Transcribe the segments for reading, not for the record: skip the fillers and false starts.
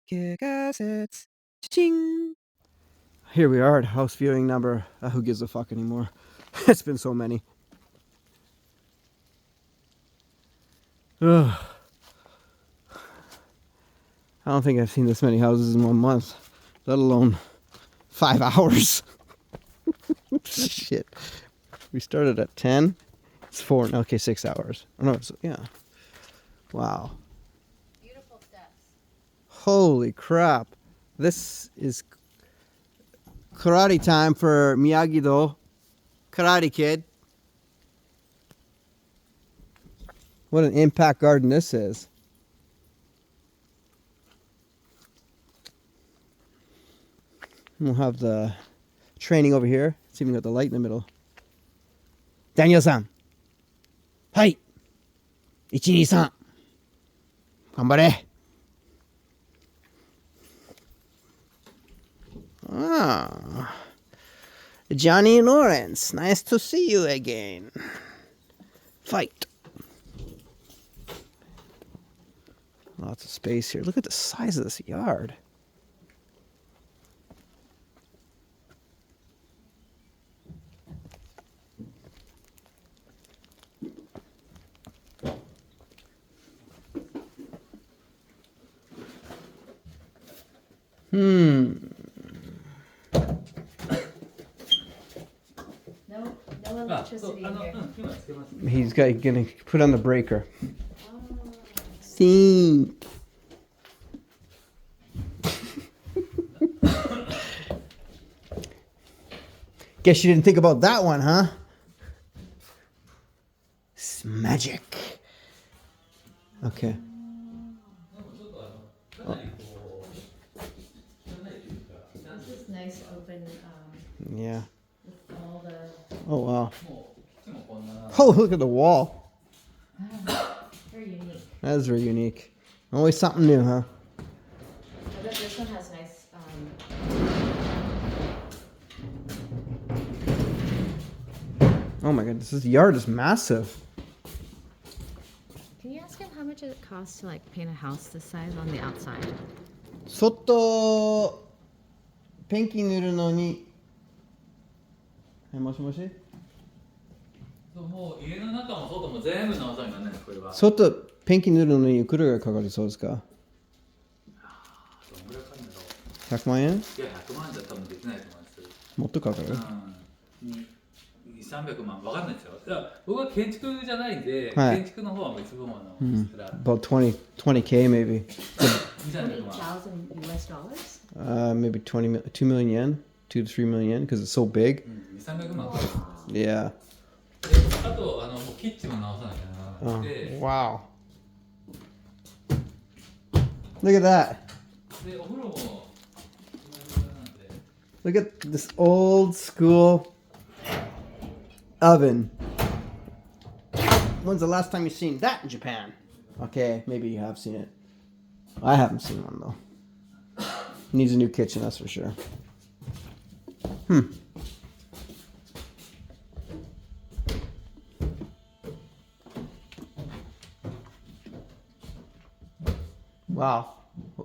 KICKASSETS. Cha-ching. Here we are at house viewing number. Who gives a fuck anymore? It's been so many. Ugh. I don't think I've seen this many houses in 1 month, let alone 5 hours. Shit. We started at 10. It's 4. Okay, 6 hours. Oh, no, yeah. Wow. Beautiful steps. Holy crap. This is karate time for Miyagi-Do. Karate Kid. What an impact garden this is. We'll have the training over here. It's even got the light in the middle. Daniel-san. Hai. 123. 頑張れ. Ah. Johnny Lawrence. Nice to see you again. Fight. Lots of space here. Look at the size of this yard. No electricity here. He's gonna put on the breaker. See. Guess you didn't think about that one, huh? It's magic. Okay. This is nice open. Yeah. With all the. Oh wow. Oh, look at the wall. Very unique. That is very unique. Always something new, huh? I bet this one has nice. Oh my god, this yard is massive. Can you ask him how much it costs to like paint a house this size on the outside? 外ペンキ塗るのにもしもしもう家の中も外も全部直さなきゃなんないですこれは。外ペンキ塗るのにいくらがかかりそうですか？どんぐらいかかるんだろう。100万円？いや100万じゃ多分できないと思います。もっとかかる？300万わかんないですよ。いや僕は建築じゃないんで、はい建築の方は別部門のですから。About 20K maybe. 20,000 US dollars? Maybe 2 million yen, 2 to 3 million yen, because it's so big. 200-300万。Yeah. あとキッチンも直さなきゃならなくて。Wow. Look at that. でお風呂も。Look at this old school oven. When's the last time you've seen that in Japan? Okay, maybe you have seen it. I haven't seen one though. Needs a new kitchen, that's for sure. Wow.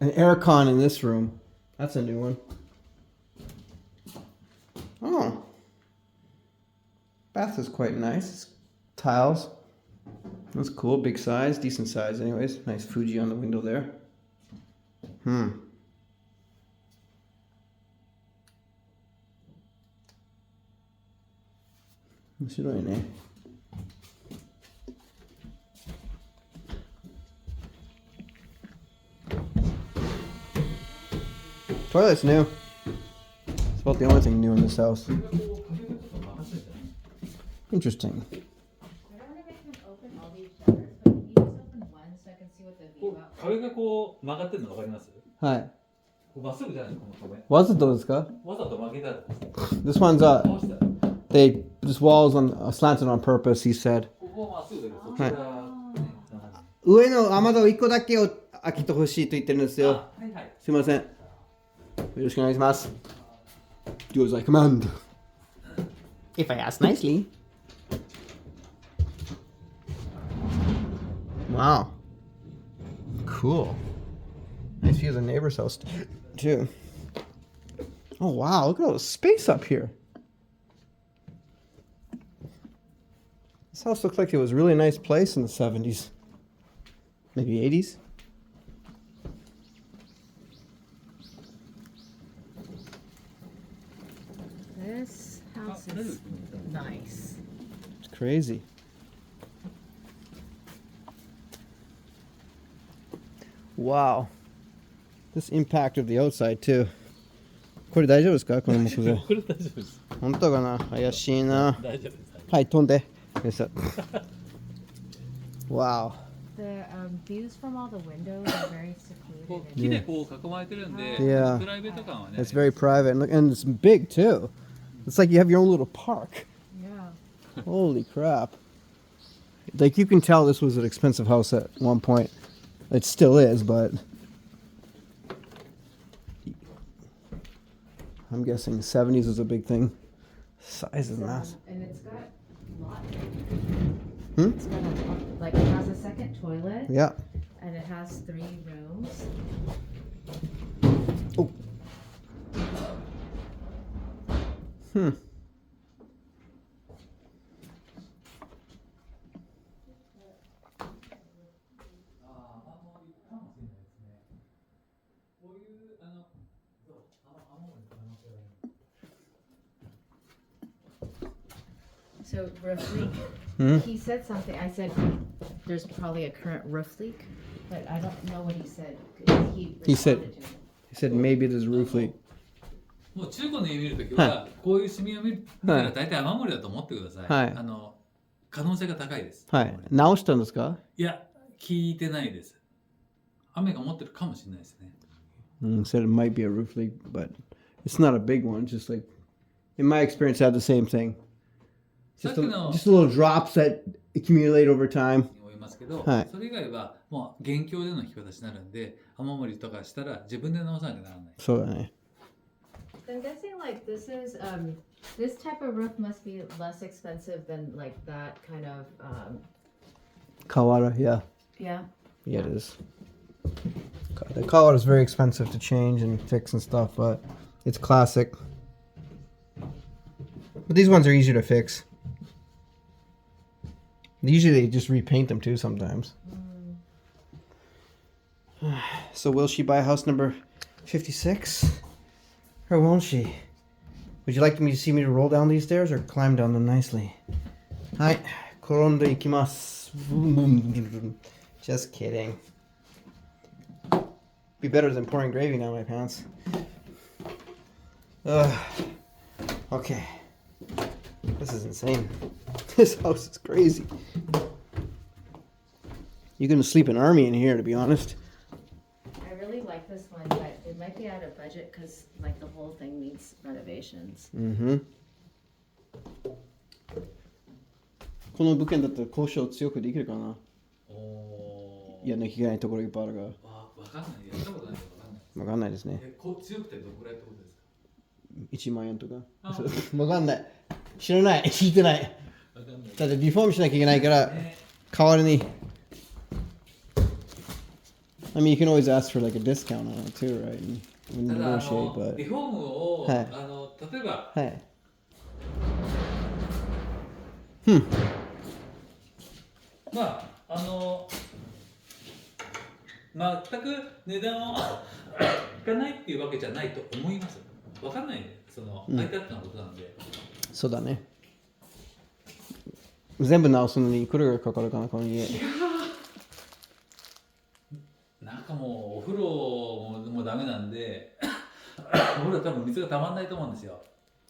An aircon in this room. That's a new one. Oh. Bath is quite nice. Tiles. That's cool. Big size. Decent size anyways. Nice Fuji on the window there. 面白いね。Toilet's new. It's about the only thing new in this house. Interesting. I don't want to make him open all these shutters, but can you just open one so I can see what the view out? 壁がこう曲がってるの分かります？はい。まっすぐじゃないこの壁。わざとですか？わざと曲げたんです。 This one's どうした？ this wall's slanted on purpose, he said. ここはまっすぐだけどそっちが。上の雨戸1個だけを開けてほしいと言ってるんですよ。はいはい。すいません。よろしくお願いします。Do as I command. If I ask nicely. Wow. Cool. Nice view of the neighbor's house too. Oh wow, look at all the space up here. This house looks like it was a really nice place in the 70s. Maybe 80s. This house is nice. It's crazy. Wow. This impact of the outside too. これ大丈夫ですかこの木材。これ大丈夫です。本当かな怪しいな。大丈夫です。はい、飛んで。よいしょ。Wow. The views from all the windows are very こ secluded. う木でこう囲まれてるんで、 Yeah. プライベート感はね。 It's very private and, and it's big too. It's like you have your own little park. Yeah. Holy crap. Like you can tell this was an expensive house at one point. It still is, but I'm guessing 70s was a big thing. Size is massive. And it's got a lot. Hmm? It's got a, like it has a second toilet. Yeah. And it has 3 rooms. Oh. Hmm. ああ、もういいかもしれないですね。こういうそう雨漏りの可能性があります。 So roof leak. Hmm? He said something. I said there's probably a current roof leak, but I don't know what he said. He said- responded to me. He said maybe there's a roof leak. もう中古の家見るときは、こういうシミを見たら大体雨漏りだと思ってください。はい可能性が高いです。はい。直したんですか？いや、聞いてないです。雨が持ってるかもしれないですね。Said it might be a roof leak, but it's not a big one. Just like, in my experience, I had the same thing. Just, さっきの just little drops that accumulate over time. に思いますけど、はいそれ以外はもう現況での引き渡しになるんで、雨漏りとかしたら自分で直さなきゃならない。そうだね。 I'm guessing like this is this type of roof must be less expensive than like that kind of Kawara, yeah. yeah. Yeah, it is. The Kawara is very expensive to change and fix and stuff, but it's classic. But these ones are easier to fix. Usually they just repaint them too sometimes. So will she buy house number 56? Or won't she? Would you like me to see me to roll down these stairs or climb down them nicely? Hi, koronde ikimasu. Just kidding. Be better than pouring gravy down my pants. Okay. This is insane. This house is crazy. You're gonna sleep an army in here, to be honest. I really like this one, but it might be out of budget because like the whole thing needs renovations. Mm-hmm. この物件だったら交渉強くできるかな。おやんなきゃいけないところいっぱいあるから。わかんない。やったことないからわかんない。わかんないですね。こう強くてどのくらいってことですか？ 1万円とか。あわかんない。知らない。聞いてない。わかんない。だってリフォームしなきゃいけないから、ね代わりに。I mean, you can always ask for like a discount on it too, right? When you ただ negotiate, リ but フォームを、はい例えばはい。まあ全く値段をいかないっていうわけじゃないと思います。わかんないね。その相手のことなんで。そうだね。全部直すのにいくらぐらいかかるかな、この家。なんかもうお風呂もダメなんでお風呂多分水がたまんないと思うんですよ。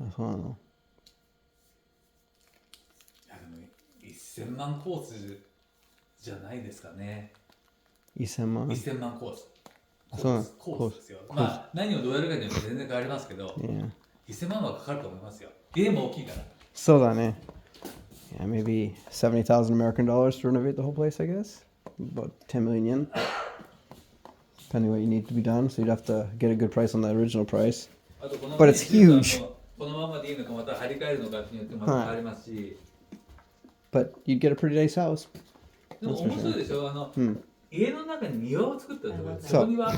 あ、そうなの。いやでも1000万コースじゃないですかね。1000万。 1000万コース。そうなの。コースですよ。まあ何をどうやるかによって全然変わりますけど、Yeah. 1000万はかかると思いますよ。家も大きいから。そうだね。Yeah, maybe 70,000 American dollars to renovate the whole place, I guess. About 10 million yen. Depending what you need to be done, so you'd have to get a good price on the original price. あとこの But it's huge. このままでいいのかまた張り替えるのかによってまた変わりますし、 But you'd get a pretty nice house. でも面白いでしょ。家の中に庭を作ってるところです。そうそこには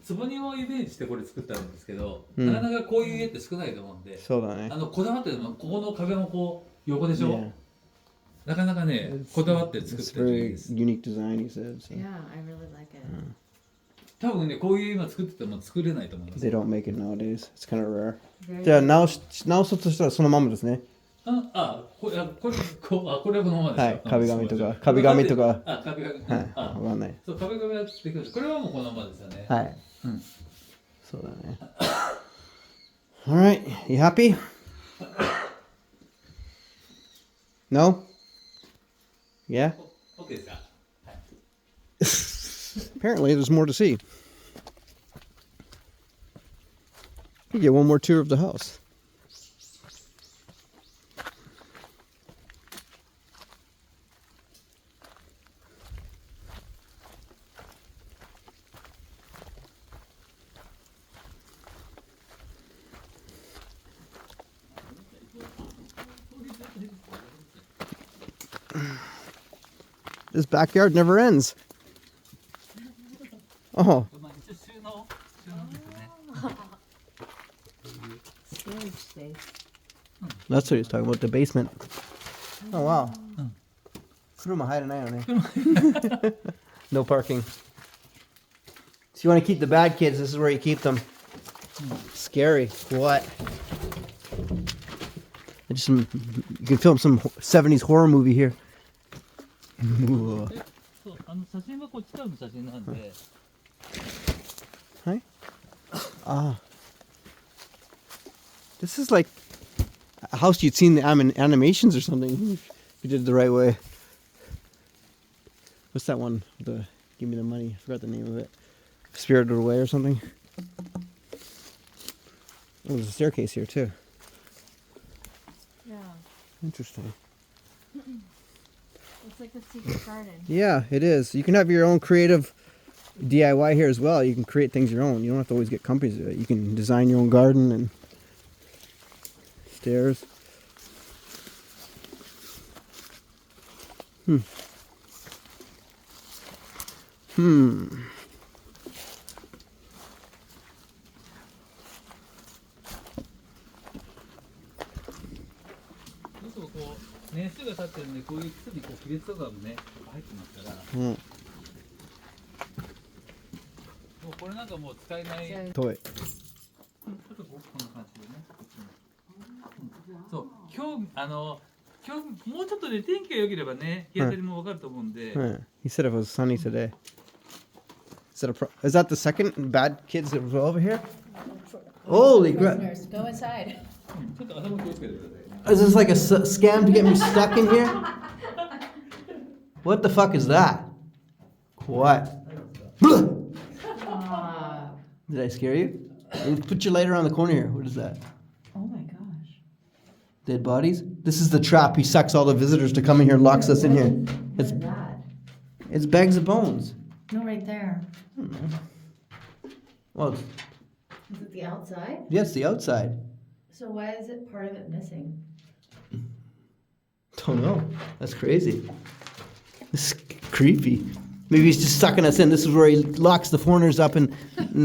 坪庭をイメージしてこれ作ったんですけど、うんなかなかこういう家って少ないと思うんで、そうだね。こだわってるのここの壁もこう横でしょ、 Yeah. なかなかねこだわって作っ It's てる家 very です。 unique design, he said. So. Yeah, I really like it. 多分ねこういう今作ってても作れないと思います。 They don't make it nowadays. It's kind of rare. Very じゃあ good. 直そうとしたらそのままですね。これはこれはこのままですよ。はい、壁紙とか壁紙とか。壁紙。はい、わかんない。そう壁紙はできるんです。これはもうこのままですよね。はい。うんそうだね。Alright, you happy? No? Yeah? OK ですか。 Apparently, there's more to see. You get one more tour of the house. This backyard never ends. Oh, まあ一応収納ですよね。 Storage space. that's what he's talking about, the basement. Oh, wow. 車入らないよね。No parking. So you want to keep the bad kids, this is where you keep them. Scary. What? You can film some 70s horror movie here. そう写真はこっちからの写真なんで。 Hi? Ah. This is like a house you'd seen in the animations or something. If you did it the right way. What's that one? The Give Me the Money. I forgot the name of it. Spirited Away or something. Oh, there's a staircase here too. Yeah. Interesting. It's like a secret garden. Yeah, it is. You can have your own creative DIY here as well. You can create things your own. You don't have to always get companies to do it. You can design your own garden and stairs. Hmm. どうしてもこう年数が経ってるんでこういう靴にこう亀裂とかもね入ってますから、 Hmm. もうこれなんかもう使えない。 So 遠い。ちょっとこんな感じでね。そう今日もうちょっとね天気が良ければね日当たりもわかると思うんで。 Huh. He said it was sunny today. Is that the second bad kids that was over here? Holy crap. prisoners, go inside. ちょっと頭気をつけてくださいね。 Is this like a scam to get me stuck in here? What the fuck is that? What? Did I scare you? Put your light around the corner here. What is that? Oh my gosh. Dead bodies? This is the trap. He sucks all the visitors to come in here and locks us in here. What is that? It's bags of bones. No, right there. Well, Is it the outside? yes, the outside. So why is it part of it missing? Don't know. That's crazy. This is creepy. Maybe he's just sucking us in. This is where he locks the foreigners up, and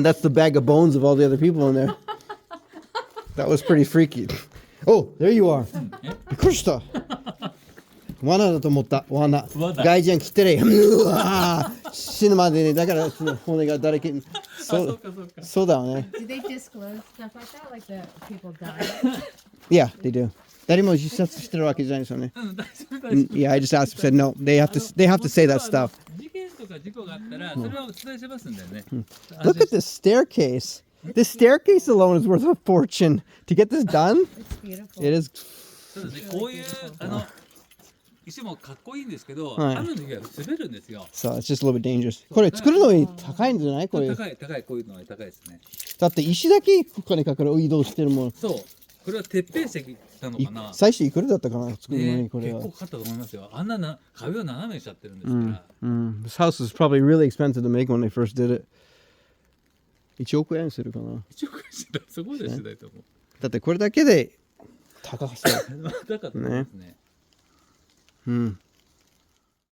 that's the bag of bones of all the other people in there. That was pretty freaky. Oh, there you are. びっくりした。罠だと思った。罠。外人来てれ。うわー死ぬまでね。だからその骨が誰かに。そうだよね。Do they disclose stuff like that? Like the people die? Yeah, they do. 誰も自殺してるわけじゃないですよね。大丈夫大丈夫。 Yeah, I just asked him. Said no. They have to say that stuff. 事件とか事故があったらそれはお伝えしますんだよね。 Look at this staircase. This staircase alone is worth a fortune. To get this done, It's beautiful. it is. そうですね。こういう石もかっこいいんですけど、はい雨の日は滑るんですよ。 So it's just a little bit dangerous. これ作るのに高いんじゃないこれ。高いこういうのは高いですね。だって石だけお金かかる移動してるもん。そう。これは鉄平石なのかな。最初いくらだったかな作るのにね、これは。結構かかったと思いますよ。あんな壁を斜めにしちゃってるんですから。This house is probably really expensive to make when they first did it. 1億円するかな。一応してたすごいですね。と思う。だってこれだけで高そう。だからですね。うん。